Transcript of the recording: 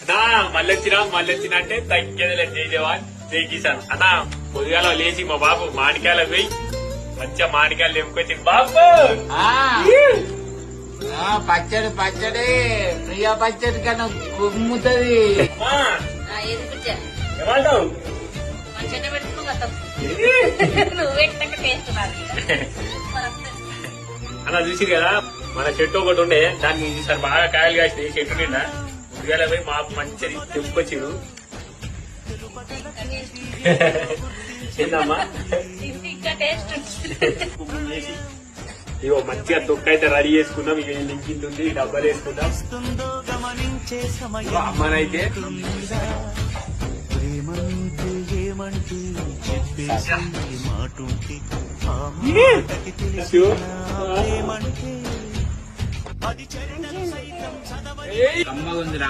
అన్నా మళ్ళొచ్చినా అంటే తగ్గేదిలే జయజవాన్ జై కిసాన్ అన్నా. పొద్దుగాల లేచి మా బాబు మామిడికాయలు పోయి మంచిగా మామిడికాయలు లేపుకొచ్చింది బాబు. పచ్చడి ప్రియా పచ్చడి కన్నా కుమ్ముతుంది. ఏమంటావు అలా చూసి కదా మన చెట్టు ఒకటి ఉండే దాన్ని ఈసారి బాగా కాయలు కాసినాయి చెట్టు నిండా. పొద్దుగాల పోయి మాకు మంచిది తెప్పుకొచ్చిరు. ఏందమ్మా ఇగో మంచిగా తొక్క అయితే రెడీ చేసుకున్నాం. ఇక లింకింది ఉంది డబ్బాలు వేసుకుందాం. అమ్మనైతే అమ్మగుందిరా.